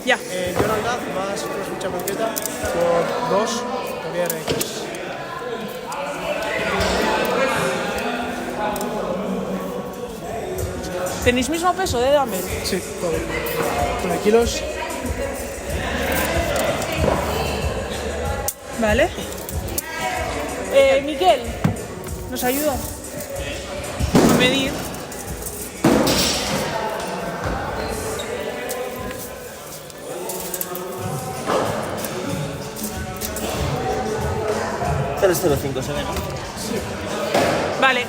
Ya. Jonan Gaz más CrossFit Chapaqueta por 2 por RX. ¿Tenéis mismo peso de dumbbell? Sí, todo. 9 kilos. Vale. Miquel, ¿nos ayuda? A medir. $305 se ve, ¿no? Vale.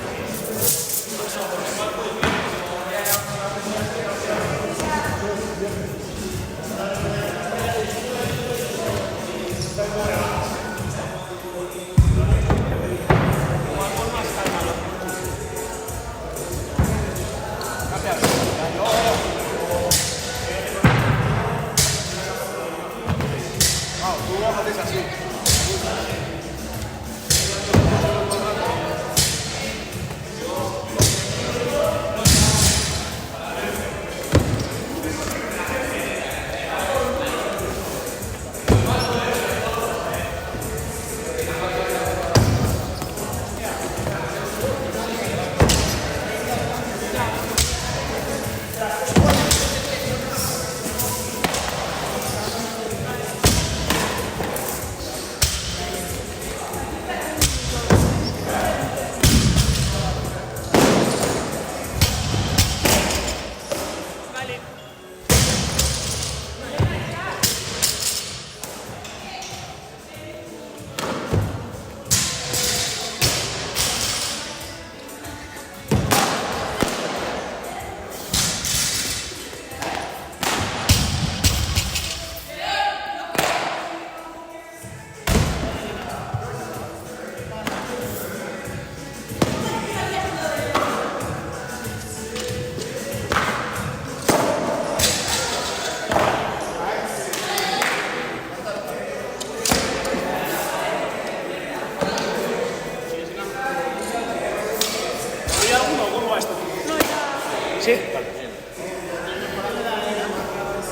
Sí.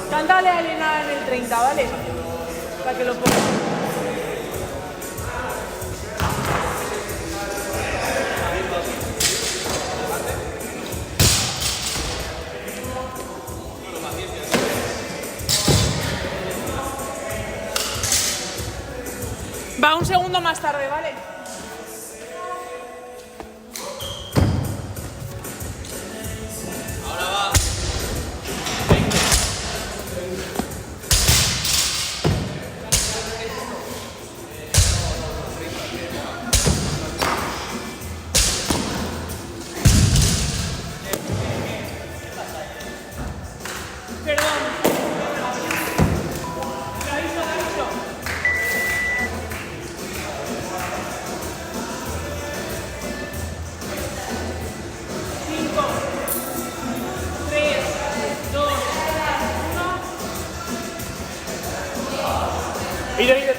Cántale a Elena en el 30, ¿vale? Para que lo ponga. Va un segundo más tarde, ¿vale? Perdón. ¿Te aviso? 5, 3, 2, 1. Líder.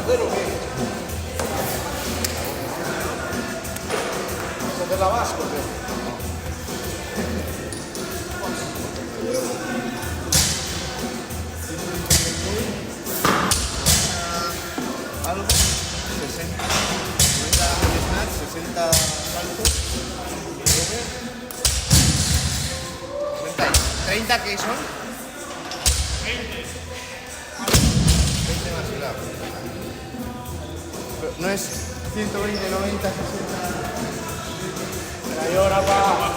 hacer o qué? ¿Vas a hacer la vasca o qué? 60 saltos. 30 que son 20 más claro. Pero no es 120, 90, 60. Ahí ahora va.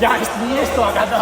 Ya, ni esto acá está.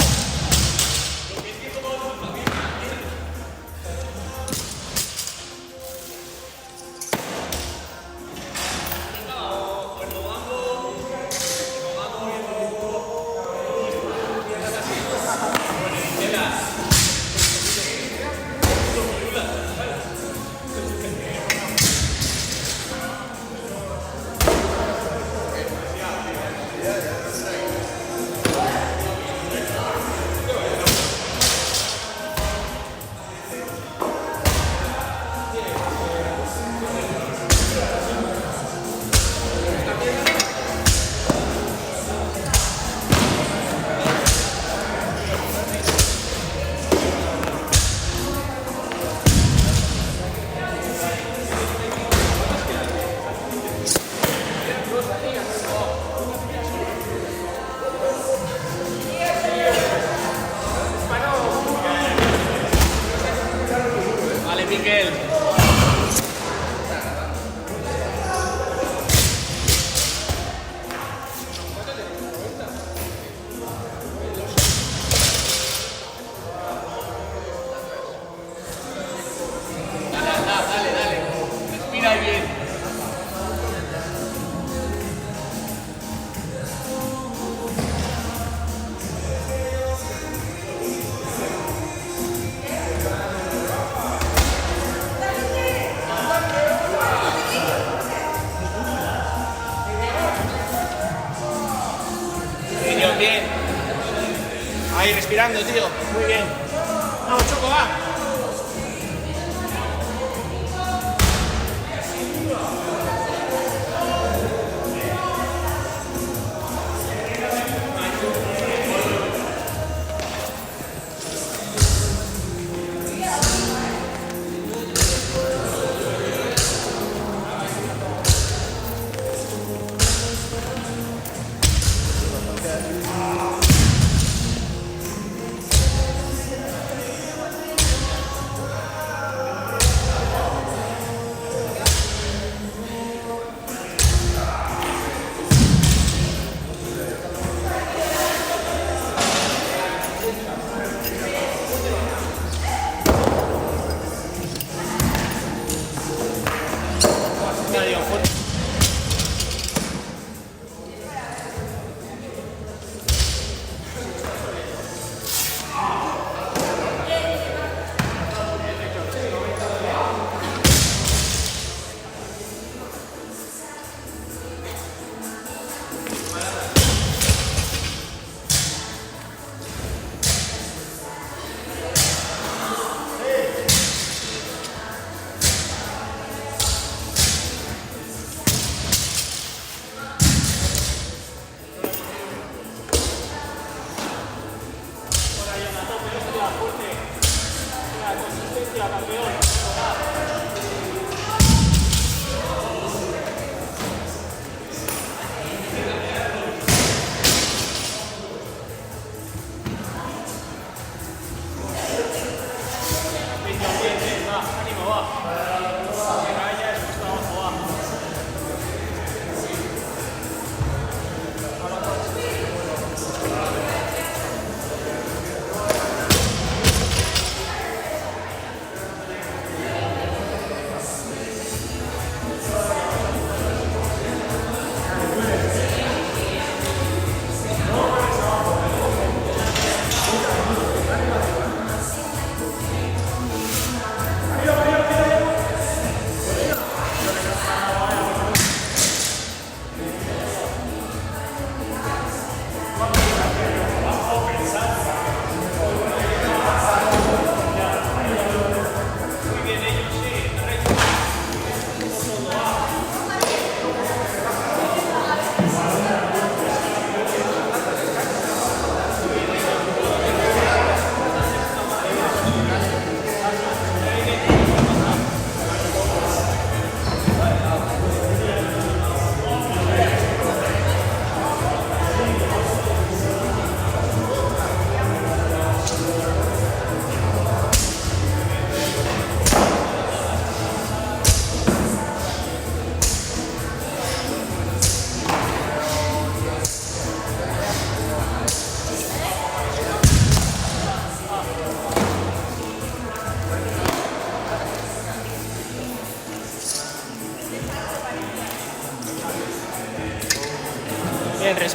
Miquel. Dale. Respira bien. Bien. Ahí respirando, tío. Muy bien. Vamos, Choco, va.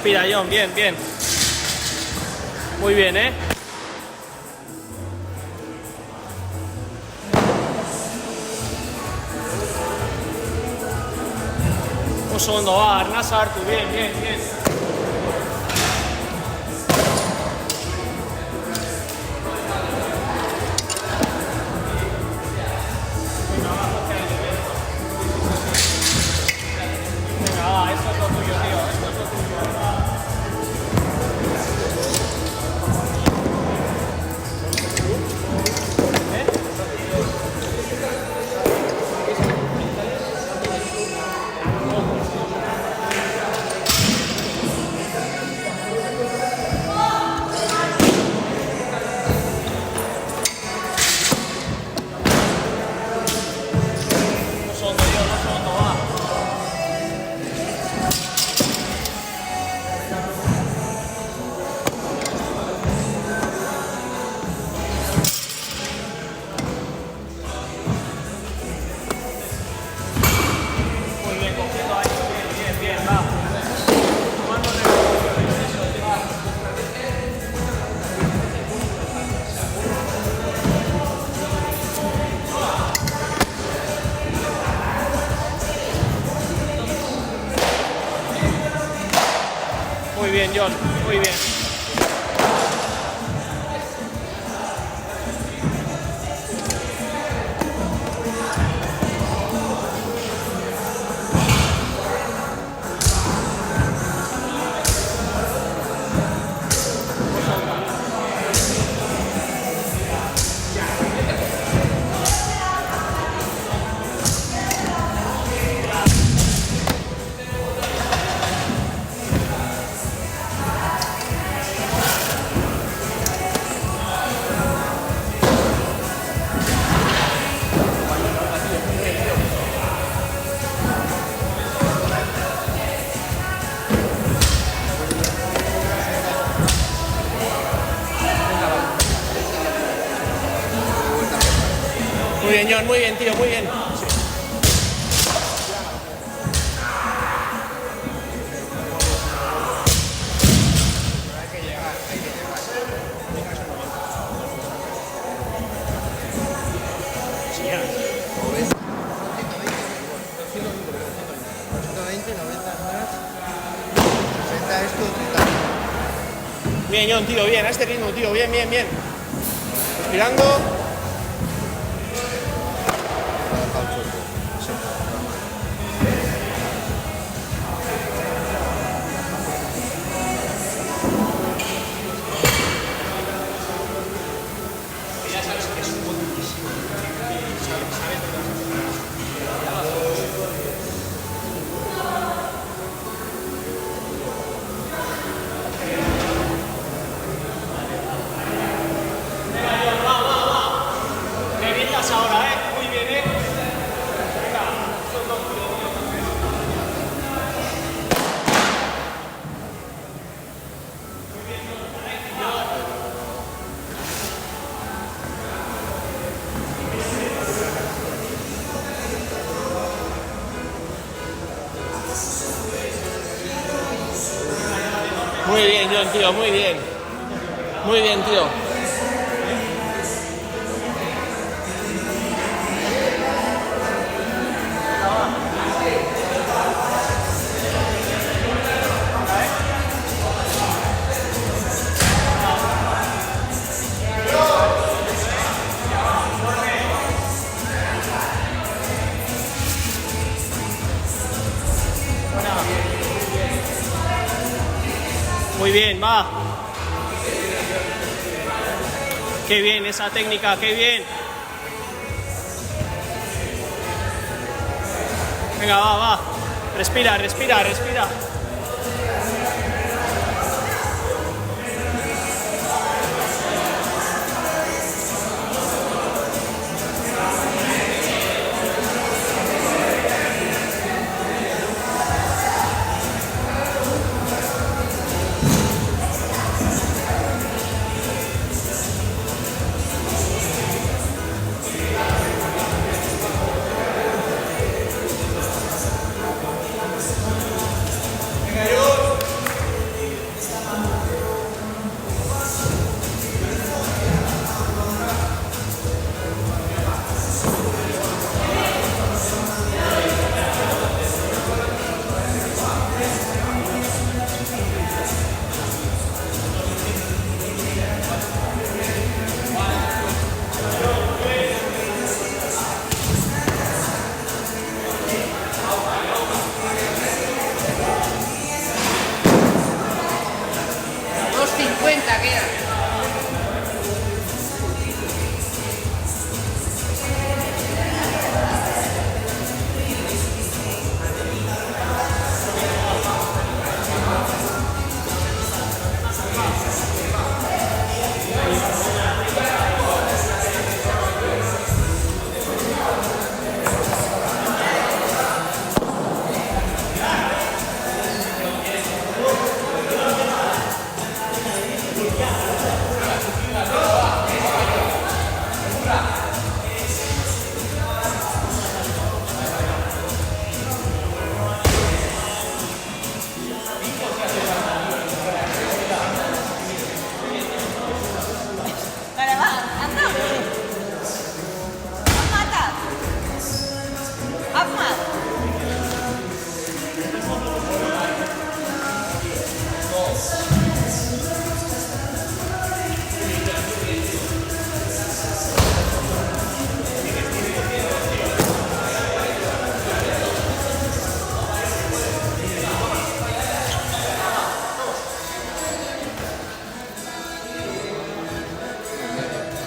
Respira, John, bien, bien. Muy bien, ¿eh? Un segundo, va, Arnaz Artu, bien, bien, bien. Venga, va, esto es lo tuyo, tío, esto es lo tuyo, va. Un segundo, Dios, un segundo, va. Muy bien, cogiendo ahí, bien, bien, bien, va. Tomando revoluciones, eso, va. Muy bien, John, muy bien. Muy bien, John, muy bien, tío, muy bien. Bien, John, tío, bien, a este ritmo, tío, bien, bien, bien. Respirando. Revientas ahora, muy bien, Venga, son dos tíos. Muy bien, John, tío, muy bien. Muy bien, tío. Muy bien, va. Qué bien esa técnica, qué bien. Venga, va, va. Respira, respira, respira. Dale, va, anda. Mata. Ahmad.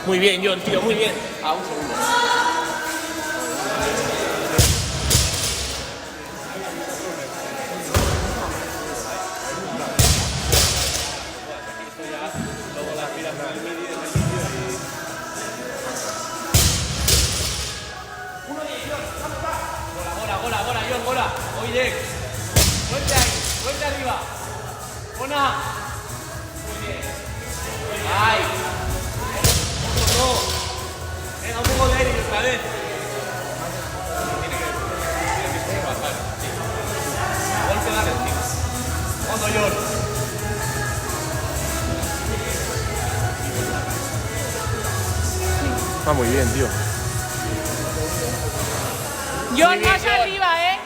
Muy bien, John, tío, muy bien. A un segundo. Gola, John, gola. Oye, vuelta ahí, vuelta arriba. Bona. Muy bien. Ay. No. Venga, un poco de aire otra vez. Tiene que bajar. Sí. Golpe, dale encima. Fondo, John. Está muy bien, tío. John, más arriba, ¿eh?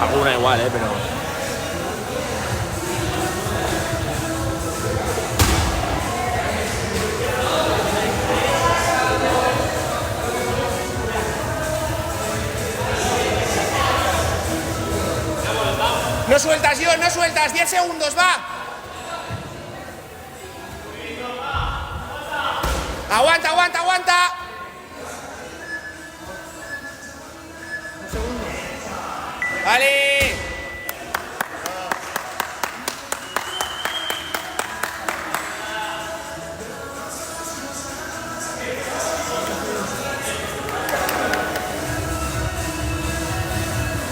Alguna igual, pero... No sueltas, John, no sueltas. 10 segundos, va. Aguanta, aguanta, aguanta. Un segundo. Vale.